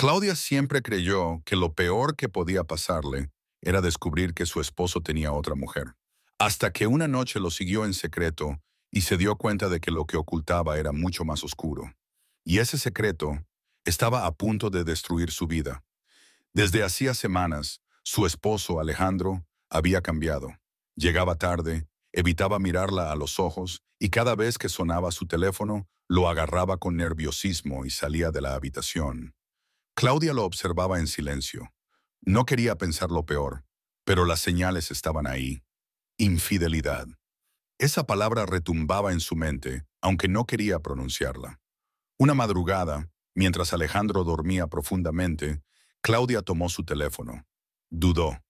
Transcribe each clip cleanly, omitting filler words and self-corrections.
Claudia siempre creyó que lo peor que podía pasarle era descubrir que su esposo tenía otra mujer, hasta que una noche lo siguió en secreto y se dio cuenta de que lo que ocultaba era mucho más oscuro. Y ese secreto estaba a punto de destruir su vida. Desde hacía semanas, su esposo, Alejandro, había cambiado. Llegaba tarde, evitaba mirarla a los ojos y cada vez que sonaba su teléfono, lo agarraba con nerviosismo y salía de la habitación. Claudia lo observaba en silencio. No quería pensar lo peor, pero las señales estaban ahí. Infidelidad. Esa palabra retumbaba en su mente, aunque no quería pronunciarla. Una madrugada, mientras Alejandro dormía profundamente, Claudia tomó su teléfono. Dudó.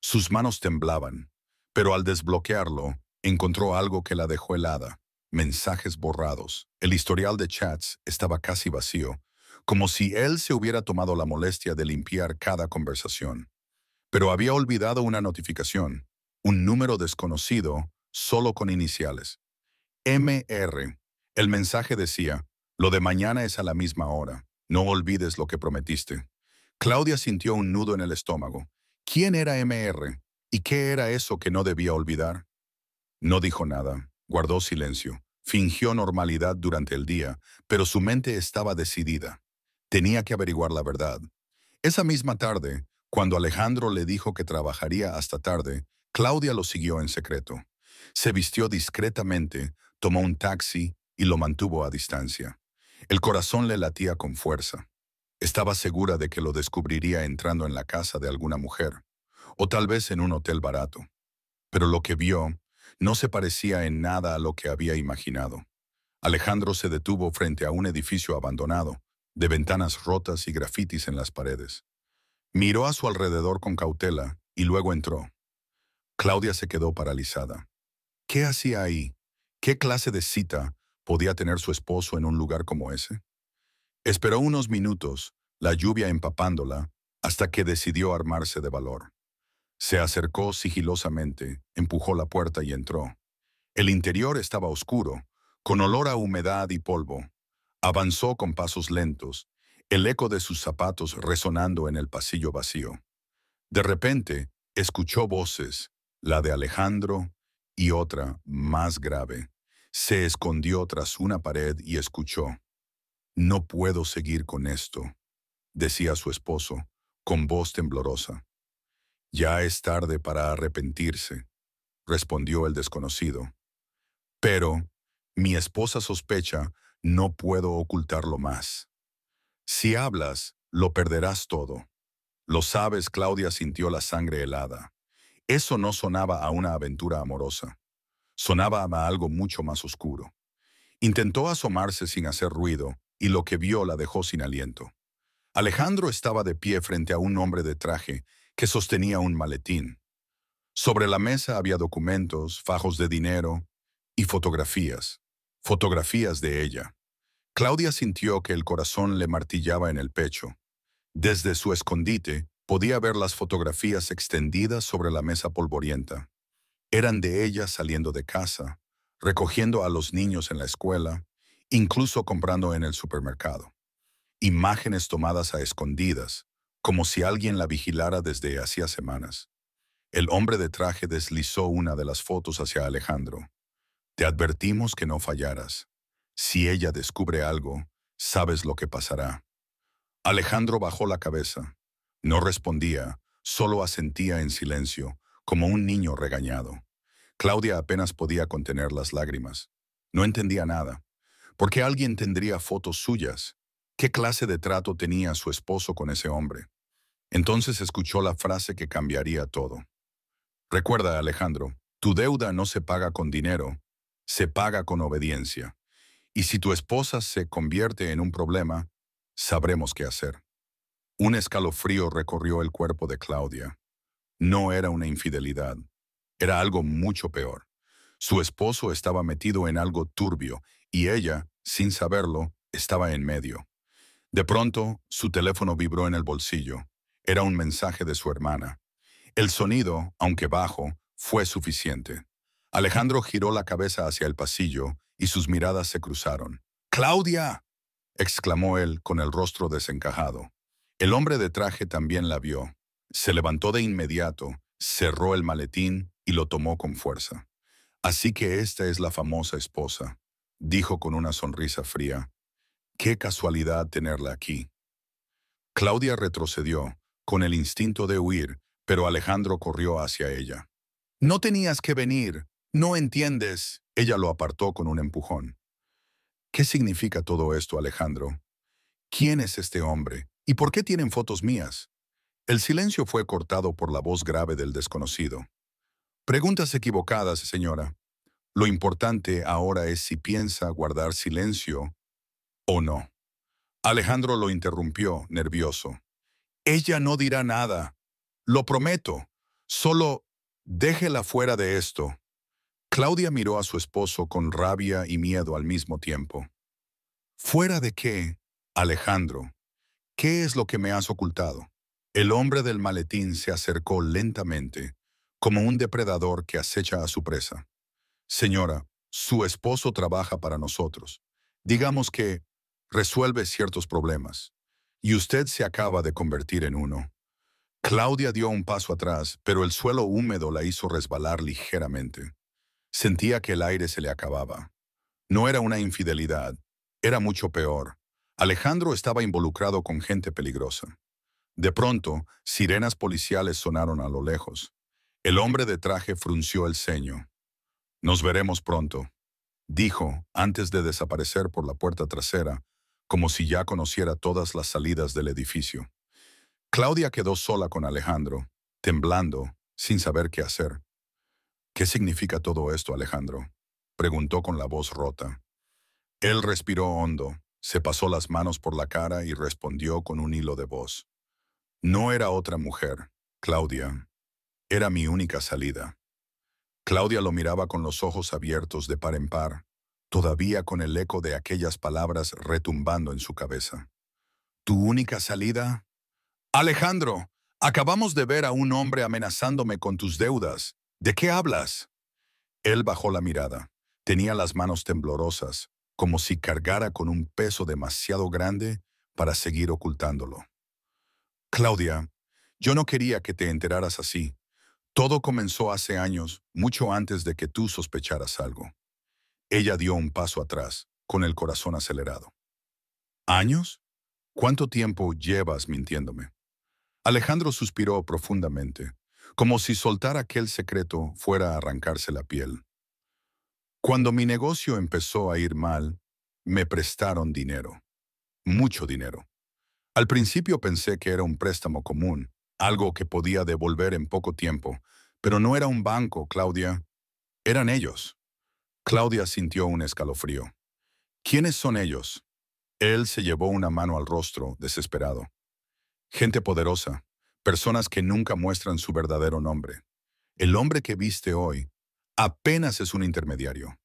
Sus manos temblaban, pero al desbloquearlo, encontró algo que la dejó helada. Mensajes borrados. El historial de chats estaba casi vacío, como si él se hubiera tomado la molestia de limpiar cada conversación. Pero había olvidado una notificación, un número desconocido, solo con iniciales. MR. El mensaje decía, lo de mañana es a la misma hora. No olvides lo que prometiste. Claudia sintió un nudo en el estómago. ¿Quién era MR? ¿Y qué era eso que no debía olvidar? No dijo nada. Guardó silencio. Fingió normalidad durante el día, pero su mente estaba decidida. Tenía que averiguar la verdad. Esa misma tarde, cuando Alejandro le dijo que trabajaría hasta tarde, Claudia lo siguió en secreto. Se vistió discretamente, tomó un taxi y lo mantuvo a distancia. El corazón le latía con fuerza. Estaba segura de que lo descubriría entrando en la casa de alguna mujer, o tal vez en un hotel barato. Pero lo que vio no se parecía en nada a lo que había imaginado. Alejandro se detuvo frente a un edificio abandonado, de ventanas rotas y grafitis en las paredes. Miró a su alrededor con cautela y luego entró. Claudia se quedó paralizada. ¿Qué hacía ahí? ¿Qué clase de cita podía tener su esposo en un lugar como ese? Esperó unos minutos, la lluvia empapándola, hasta que decidió armarse de valor. Se acercó sigilosamente, empujó la puerta y entró. El interior estaba oscuro, con olor a humedad y polvo. Avanzó con pasos lentos, el eco de sus zapatos resonando en el pasillo vacío. De repente, escuchó voces, la de Alejandro y otra, más grave. Se escondió tras una pared y escuchó. No puedo seguir con esto, decía su esposo, con voz temblorosa. Ya es tarde para arrepentirse, respondió el desconocido. Pero, mi esposa sospecha, no puedo ocultarlo más. Si hablas, lo perderás todo. Lo sabes, Claudia sintió la sangre helada. Eso no sonaba a una aventura amorosa. Sonaba a algo mucho más oscuro. Intentó asomarse sin hacer ruido, y lo que vio la dejó sin aliento. Alejandro estaba de pie frente a un hombre de traje que sostenía un maletín. Sobre la mesa había documentos, fajos de dinero y fotografías. Fotografías de ella. Claudia sintió que el corazón le martillaba en el pecho. Desde su escondite, podía ver las fotografías extendidas sobre la mesa polvorienta. Eran de ella saliendo de casa, recogiendo a los niños en la escuela, incluso comprando en el supermercado. Imágenes tomadas a escondidas, como si alguien la vigilara desde hacía semanas. El hombre de traje deslizó una de las fotos hacia Alejandro. Te advertimos que no fallaras. Si ella descubre algo, sabes lo que pasará. Alejandro bajó la cabeza. No respondía, solo asentía en silencio, como un niño regañado. Claudia apenas podía contener las lágrimas. No entendía nada. ¿Por qué alguien tendría fotos suyas? ¿Qué clase de trato tenía su esposo con ese hombre? Entonces escuchó la frase que cambiaría todo. Recuerda, Alejandro, tu deuda no se paga con dinero, se paga con obediencia. Y si tu esposa se convierte en un problema, sabremos qué hacer. Un escalofrío recorrió el cuerpo de Claudia. No era una infidelidad, era algo mucho peor. Su esposo estaba metido en algo turbio y ella, sin saberlo, estaba en medio. De pronto, su teléfono vibró en el bolsillo. Era un mensaje de su hermana. El sonido, aunque bajo, fue suficiente. Alejandro giró la cabeza hacia el pasillo y sus miradas se cruzaron. ¡Claudia!, exclamó él con el rostro desencajado. El hombre de traje también la vio. Se levantó de inmediato, cerró el maletín y lo tomó con fuerza. Así que esta es la famosa esposa, dijo con una sonrisa fría. Qué casualidad tenerla aquí. Claudia retrocedió, con el instinto de huir, pero Alejandro corrió hacia ella. No tenías que venir, no entiendes. Ella lo apartó con un empujón. ¿Qué significa todo esto, Alejandro? ¿Quién es este hombre? ¿Y por qué tienen fotos mías? El silencio fue cortado por la voz grave del desconocido. Preguntas equivocadas, señora. Lo importante ahora es si piensa guardar silencio o no. Alejandro lo interrumpió, nervioso. Ella no dirá nada. Lo prometo. Solo déjela fuera de esto. Claudia miró a su esposo con rabia y miedo al mismo tiempo. ¿Fuera de qué, Alejandro? ¿Qué es lo que me has ocultado? El hombre del maletín se acercó lentamente, como un depredador que acecha a su presa. Señora, su esposo trabaja para nosotros. Digamos que resuelve ciertos problemas. Y usted se acaba de convertir en uno. Claudia dio un paso atrás, pero el suelo húmedo la hizo resbalar ligeramente. Sentía que el aire se le acababa. No era una infidelidad, era mucho peor. Alejandro estaba involucrado con gente peligrosa. De pronto, sirenas policiales sonaron a lo lejos. El hombre de traje frunció el ceño. Nos veremos pronto, dijo antes de desaparecer por la puerta trasera, como si ya conociera todas las salidas del edificio. Claudia quedó sola con Alejandro, temblando, sin saber qué hacer. ¿Qué significa todo esto, Alejandro?, preguntó con la voz rota. Él respiró hondo, se pasó las manos por la cara y respondió con un hilo de voz. No era otra mujer, Claudia. Era mi única salida. Claudia lo miraba con los ojos abiertos de par en par, todavía con el eco de aquellas palabras retumbando en su cabeza. ¿Tu única salida? Alejandro, acabamos de ver a un hombre amenazándome con tus deudas. ¿De qué hablas? Él bajó la mirada. Tenía las manos temblorosas, como si cargara con un peso demasiado grande para seguir ocultándolo. Claudia, yo no quería que te enteraras así. Todo comenzó hace años, mucho antes de que tú sospecharas algo. Ella dio un paso atrás, con el corazón acelerado. ¿Años? ¿Cuánto tiempo llevas mintiéndome? Alejandro suspiró profundamente, como si soltar aquel secreto fuera a arrancarse la piel. Cuando mi negocio empezó a ir mal, me prestaron dinero, mucho dinero. Al principio pensé que era un préstamo común, algo que podía devolver en poco tiempo, pero no era un banco, Claudia. Eran ellos. Claudia sintió un escalofrío. ¿Quiénes son ellos? Él se llevó una mano al rostro, desesperado. Gente poderosa, personas que nunca muestran su verdadero nombre. El hombre que viste hoy apenas es un intermediario.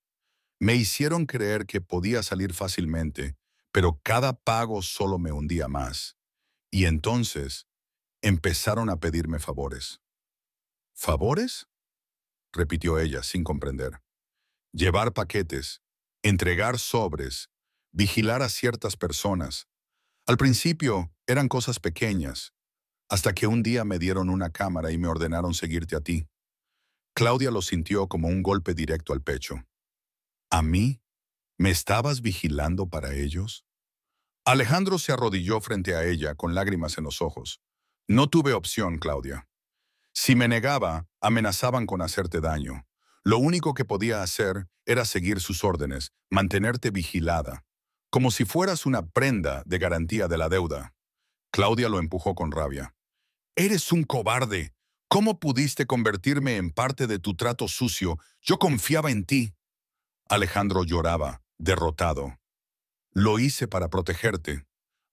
Me hicieron creer que podía salir fácilmente, pero cada pago solo me hundía más. Y entonces empezaron a pedirme favores. ¿Favores?, repitió ella sin comprender. Llevar paquetes, entregar sobres, vigilar a ciertas personas. Al principio eran cosas pequeñas, hasta que un día me dieron una cámara y me ordenaron seguirte a ti. Claudia lo sintió como un golpe directo al pecho. ¿A mí? ¿Me estabas vigilando para ellos? Alejandro se arrodilló frente a ella con lágrimas en los ojos. No tuve opción, Claudia. Si me negaba, amenazaban con hacerte daño. Lo único que podía hacer era seguir sus órdenes, mantenerte vigilada, como si fueras una prenda de garantía de la deuda. Claudia lo empujó con rabia. Eres un cobarde. ¿Cómo pudiste convertirme en parte de tu trato sucio? Yo confiaba en ti. Alejandro lloraba, derrotado. Lo hice para protegerte.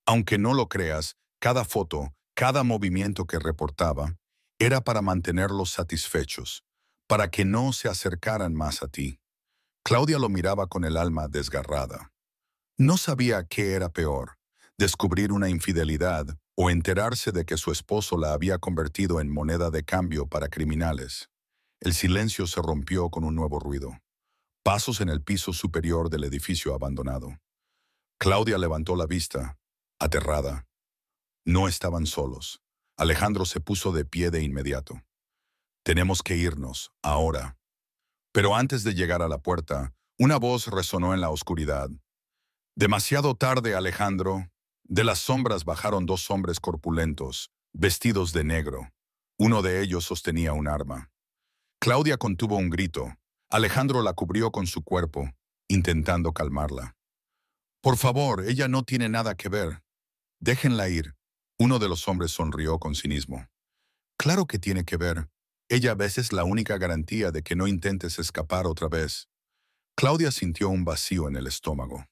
Aunque no lo creas, cada foto, cada movimiento que reportaba, era para mantenerlos satisfechos, para que no se acercaran más a ti. Claudia lo miraba con el alma desgarrada. No sabía qué era peor, descubrir una infidelidad o enterarse de que su esposo la había convertido en moneda de cambio para criminales. El silencio se rompió con un nuevo ruido. Pasos en el piso superior del edificio abandonado. Claudia levantó la vista, aterrada. No estaban solos. Alejandro se puso de pie de inmediato. Tenemos que irnos, ahora. Pero antes de llegar a la puerta, una voz resonó en la oscuridad. Demasiado tarde, Alejandro. De las sombras bajaron dos hombres corpulentos, vestidos de negro. Uno de ellos sostenía un arma. Claudia contuvo un grito. Alejandro la cubrió con su cuerpo, intentando calmarla. Por favor, ella no tiene nada que ver. Déjenla ir. Uno de los hombres sonrió con cinismo. Claro que tiene que ver. Ella a veces es la única garantía de que no intentes escapar otra vez. Claudia sintió un vacío en el estómago.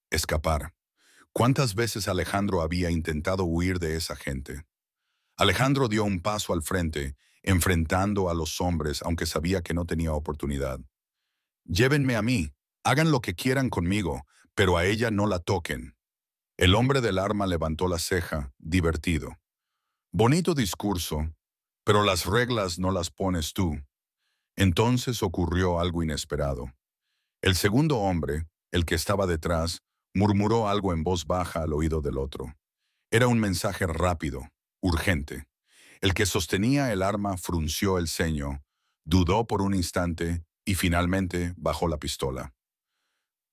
Escapar. ¿Cuántas veces Alejandro había intentado huir de esa gente? Alejandro dio un paso al frente, enfrentando a los hombres, aunque sabía que no tenía oportunidad. Llévenme a mí, hagan lo que quieran conmigo, pero a ella no la toquen. El hombre del arma levantó la ceja, divertido. Bonito discurso, pero las reglas no las pones tú. Entonces ocurrió algo inesperado. El segundo hombre, el que estaba detrás, murmuró algo en voz baja al oído del otro. Era un mensaje rápido, urgente. El que sostenía el arma frunció el ceño, dudó por un instante y finalmente bajó la pistola.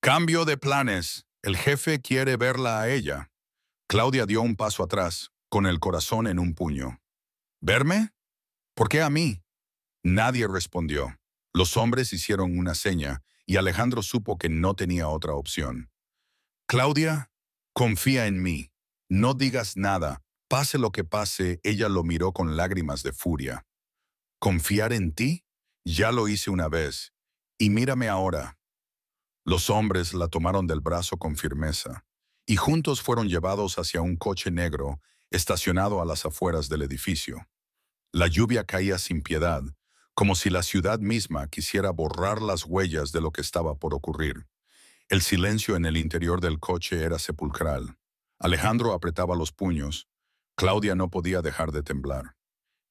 Cambio de planes. El jefe quiere verla a ella. Claudia dio un paso atrás, con el corazón en un puño. ¿Verme? ¿Por qué a mí? Nadie respondió. Los hombres hicieron una seña y Alejandro supo que no tenía otra opción. Claudia, confía en mí. No digas nada. Pase lo que pase, ella lo miró con lágrimas de furia. ¿Confiar en ti? Ya lo hice una vez. Y mírame ahora. Los hombres la tomaron del brazo con firmeza, y juntos fueron llevados hacia un coche negro estacionado a las afueras del edificio. La lluvia caía sin piedad, como si la ciudad misma quisiera borrar las huellas de lo que estaba por ocurrir. El silencio en el interior del coche era sepulcral. Alejandro apretaba los puños. Claudia no podía dejar de temblar.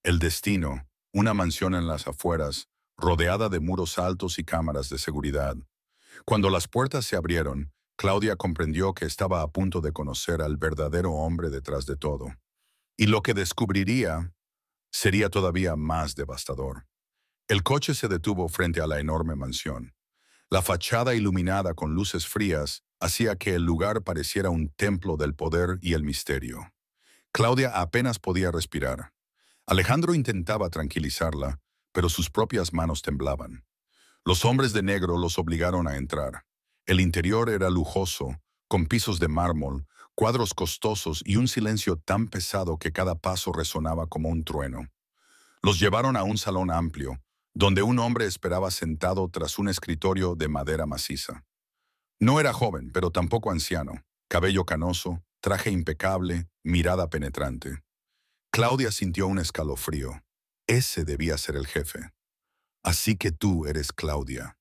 El destino, una mansión en las afueras, rodeada de muros altos y cámaras de seguridad. Cuando las puertas se abrieron, Claudia comprendió que estaba a punto de conocer al verdadero hombre detrás de todo. Y lo que descubriría sería todavía más devastador. El coche se detuvo frente a la enorme mansión. La fachada iluminada con luces frías hacía que el lugar pareciera un templo del poder y el misterio. Claudia apenas podía respirar. Alejandro intentaba tranquilizarla, pero sus propias manos temblaban. Los hombres de negro los obligaron a entrar. El interior era lujoso, con pisos de mármol, cuadros costosos y un silencio tan pesado que cada paso resonaba como un trueno. Los llevaron a un salón amplio, donde un hombre esperaba sentado tras un escritorio de madera maciza. No era joven, pero tampoco anciano. Cabello canoso, traje impecable, mirada penetrante. Claudia sintió un escalofrío. Ese debía ser el jefe. Así que tú eres Claudia,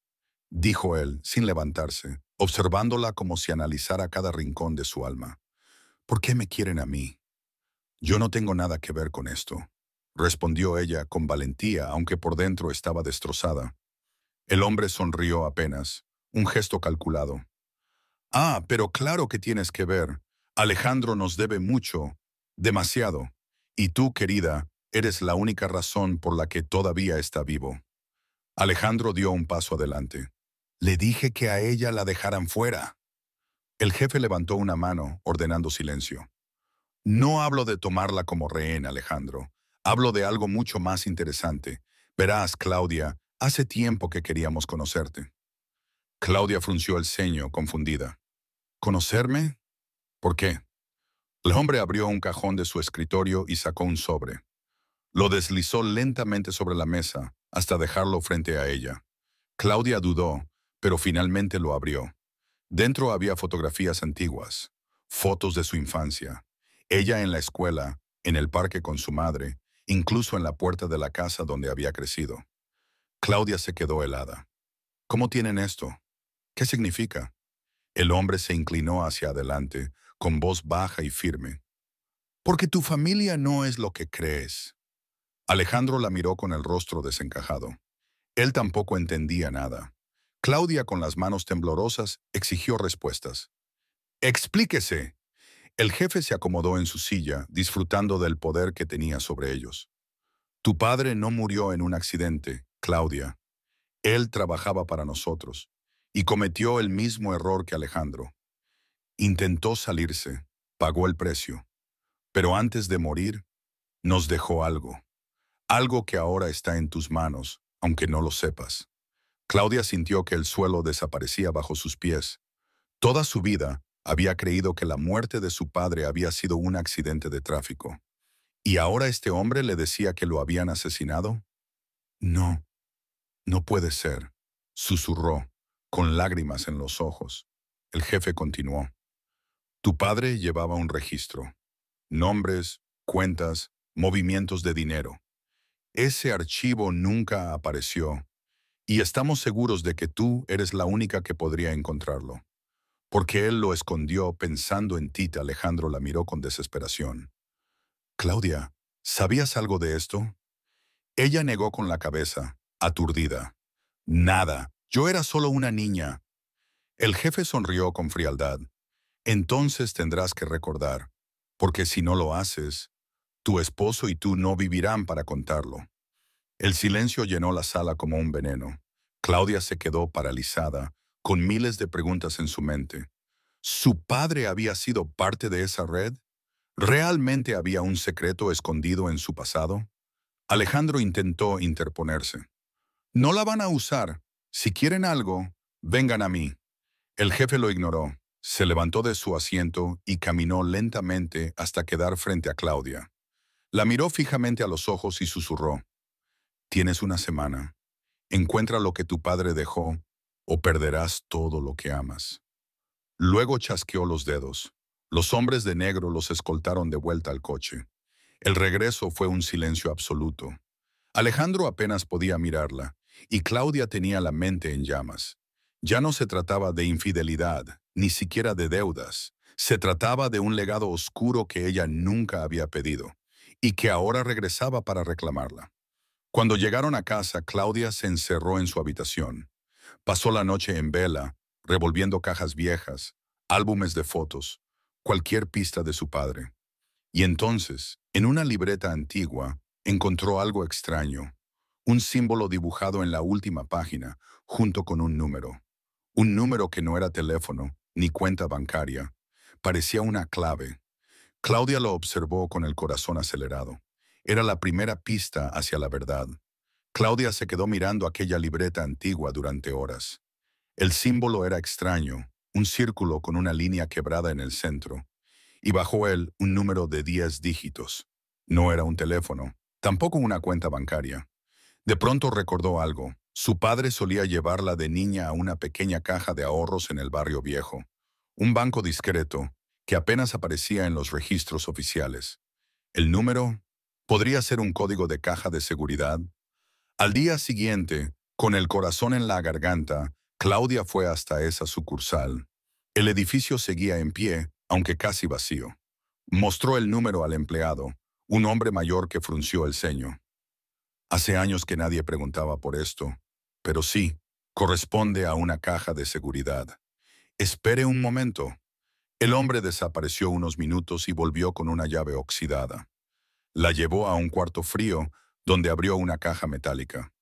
dijo él, sin levantarse, observándola como si analizara cada rincón de su alma. ¿Por qué me quieren a mí? Yo no tengo nada que ver con esto, respondió ella con valentía, aunque por dentro estaba destrozada. El hombre sonrió apenas, un gesto calculado. Ah, pero claro que tienes que ver. Alejandro nos debe mucho, demasiado. Y tú, querida, eres la única razón por la que todavía está vivo. Alejandro dio un paso adelante. Le dije que a ella la dejaran fuera. El jefe levantó una mano, ordenando silencio. No hablo de tomarla como rehén, Alejandro. Hablo de algo mucho más interesante. Verás, Claudia, hace tiempo que queríamos conocerte. Claudia frunció el ceño, confundida. ¿Conocerme? ¿Por qué? El hombre abrió un cajón de su escritorio y sacó un sobre. Lo deslizó lentamente sobre la mesa hasta dejarlo frente a ella. Claudia dudó, pero finalmente lo abrió. Dentro había fotografías antiguas, fotos de su infancia. Ella en la escuela, en el parque con su madre, incluso en la puerta de la casa donde había crecido. Claudia se quedó helada. ¿Cómo tienen esto? ¿Qué significa? El hombre se inclinó hacia adelante, con voz baja y firme. Porque tu familia no es lo que crees. Alejandro la miró con el rostro desencajado. Él tampoco entendía nada. Claudia, con las manos temblorosas, exigió respuestas. «Explíquese. El jefe se acomodó en su silla, disfrutando del poder que tenía sobre ellos. Tu padre no murió en un accidente, Claudia. Él trabajaba para nosotros y cometió el mismo error que Alejandro. Intentó salirse, pagó el precio, pero antes de morir, nos dejó algo. Algo que ahora está en tus manos, aunque no lo sepas. Claudia sintió que el suelo desaparecía bajo sus pies. Toda su vida había creído que la muerte de su padre había sido un accidente de tráfico. ¿Y ahora este hombre le decía que lo habían asesinado? No, no puede ser, susurró, con lágrimas en los ojos. El jefe continuó. Tu padre llevaba un registro. Nombres, cuentas, movimientos de dinero. Ese archivo nunca apareció, y estamos seguros de que tú eres la única que podría encontrarlo. Porque él lo escondió pensando en ti. Alejandro la miró con desesperación. Claudia, ¿sabías algo de esto? Ella negó con la cabeza, aturdida. Nada, yo era solo una niña. El jefe sonrió con frialdad. Entonces tendrás que recordar, porque si no lo haces, tu esposo y tú no vivirán para contarlo. El silencio llenó la sala como un veneno. Claudia se quedó paralizada, con miles de preguntas en su mente. ¿Su padre había sido parte de esa red? ¿Realmente había un secreto escondido en su pasado? Alejandro intentó interponerse. No la van a usar. Si quieren algo, vengan a mí. El jefe lo ignoró. Se levantó de su asiento y caminó lentamente hasta quedar frente a Claudia. La miró fijamente a los ojos y susurró. Tienes una semana. Encuentra lo que tu padre dejó o perderás todo lo que amas. Luego chasqueó los dedos. Los hombres de negro los escoltaron de vuelta al coche. El regreso fue un silencio absoluto. Alejandro apenas podía mirarla, y Claudia tenía la mente en llamas. Ya no se trataba de infidelidad, ni siquiera de deudas. Se trataba de un legado oscuro que ella nunca había pedido, y que ahora regresaba para reclamarla. Cuando llegaron a casa, Claudia se encerró en su habitación. Pasó la noche en vela, revolviendo cajas viejas, álbumes de fotos, cualquier pista de su padre. Y entonces, en una libreta antigua, encontró algo extraño, un símbolo dibujado en la última página, junto con un número. Un número que no era teléfono, ni cuenta bancaria. Parecía una clave. Claudia lo observó con el corazón acelerado. Era la primera pista hacia la verdad. Claudia se quedó mirando aquella libreta antigua durante horas. El símbolo era extraño, un círculo con una línea quebrada en el centro, y bajo él un número de 10 dígitos. No era un teléfono, tampoco una cuenta bancaria. De pronto recordó algo. Su padre solía llevarla de niña a una pequeña caja de ahorros en el barrio viejo, un banco discreto que apenas aparecía en los registros oficiales. El número podría ser un código de caja de seguridad. Al día siguiente, con el corazón en la garganta, Claudia fue hasta esa sucursal. El edificio seguía en pie, aunque casi vacío. Mostró el número al empleado, un hombre mayor que frunció el ceño. Hace años que nadie preguntaba por esto, pero sí, corresponde a una caja de seguridad. Espere un momento. El hombre desapareció unos minutos y volvió con una llave oxidada. La llevó a un cuarto frío, donde abrió una caja metálica.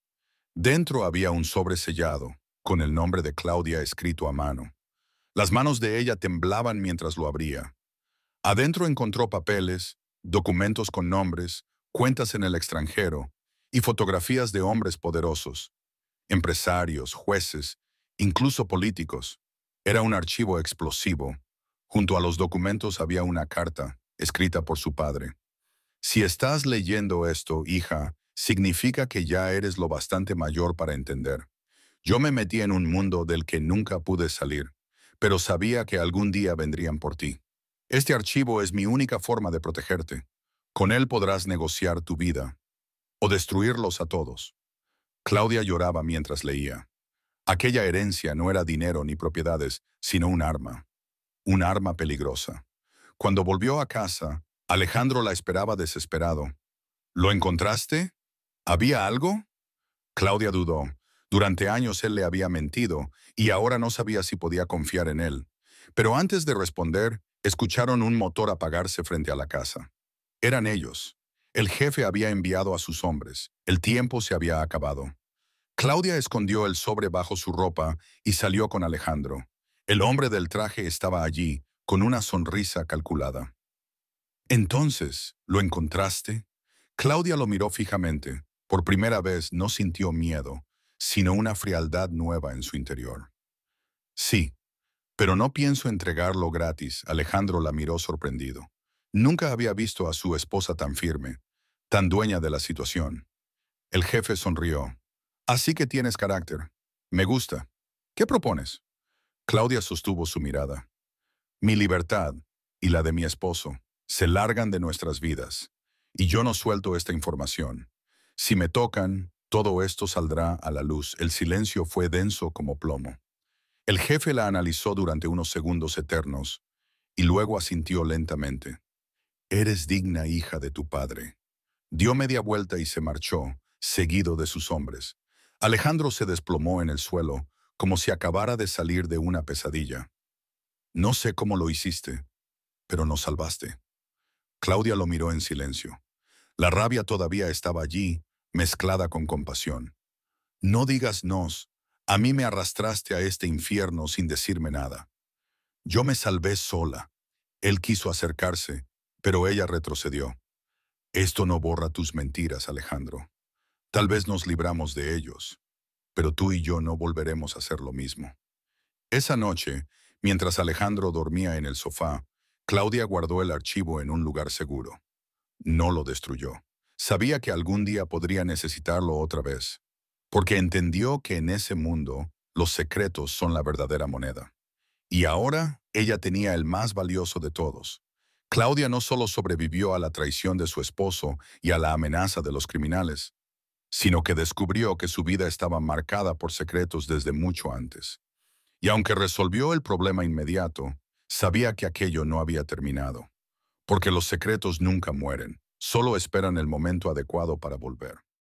Dentro había un sobre sellado, con el nombre de Claudia escrito a mano. Las manos de ella temblaban mientras lo abría. Adentro encontró papeles, documentos con nombres, cuentas en el extranjero y fotografías de hombres poderosos, empresarios, jueces, incluso políticos. Era un archivo explosivo. Junto a los documentos había una carta, escrita por su padre. Si estás leyendo esto, hija, significa que ya eres lo bastante mayor para entender. Yo me metí en un mundo del que nunca pude salir, pero sabía que algún día vendrían por ti. Este archivo es mi única forma de protegerte. Con él podrás negociar tu vida o destruirlos a todos. Claudia lloraba mientras leía. Aquella herencia no era dinero ni propiedades, sino un arma peligrosa. Cuando volvió a casa, Alejandro la esperaba desesperado. ¿Lo encontraste? ¿Había algo? Claudia dudó. Durante años él le había mentido y ahora no sabía si podía confiar en él. Pero antes de responder, escucharon un motor apagarse frente a la casa. Eran ellos. El jefe había enviado a sus hombres. El tiempo se había acabado. Claudia escondió el sobre bajo su ropa y salió con Alejandro. El hombre del traje estaba allí, con una sonrisa calculada. «Entonces, ¿lo encontraste?» Claudia lo miró fijamente. Por primera vez no sintió miedo, sino una frialdad nueva en su interior. «Sí, pero no pienso entregarlo gratis», Alejandro la miró sorprendido. Nunca había visto a su esposa tan firme, tan dueña de la situación. El jefe sonrió. «Así que tienes carácter. Me gusta. ¿Qué propones?» Claudia sostuvo su mirada. «Mi libertad y la de mi esposo se largan de nuestras vidas, y yo no suelto esta información. Si me tocan, todo esto saldrá a la luz». El silencio fue denso como plomo. El jefe la analizó durante unos segundos eternos y luego asintió lentamente. «Eres digna hija de tu padre». Dio media vuelta y se marchó, seguido de sus hombres. Alejandro se desplomó en el suelo, como si acabara de salir de una pesadilla. «No sé cómo lo hiciste, pero nos salvaste». Claudia lo miró en silencio. La rabia todavía estaba allí, mezclada con compasión. «No digas nos. A mí me arrastraste a este infierno sin decirme nada. Yo me salvé sola». Él quiso acercarse, pero ella retrocedió. «Esto no borra tus mentiras, Alejandro. Tal vez nos libramos de ellos, pero tú y yo no volveremos a hacer lo mismo». Esa noche, mientras Alejandro dormía en el sofá, Claudia guardó el archivo en un lugar seguro. No lo destruyó. Sabía que algún día podría necesitarlo otra vez, porque entendió que en ese mundo los secretos son la verdadera moneda. Y ahora ella tenía el más valioso de todos. Claudia no solo sobrevivió a la traición de su esposo y a la amenaza de los criminales, sino que descubrió que su vida estaba marcada por secretos desde mucho antes. Y aunque resolvió el problema inmediato, sabía que aquello no había terminado, porque los secretos nunca mueren, solo esperan el momento adecuado para volver.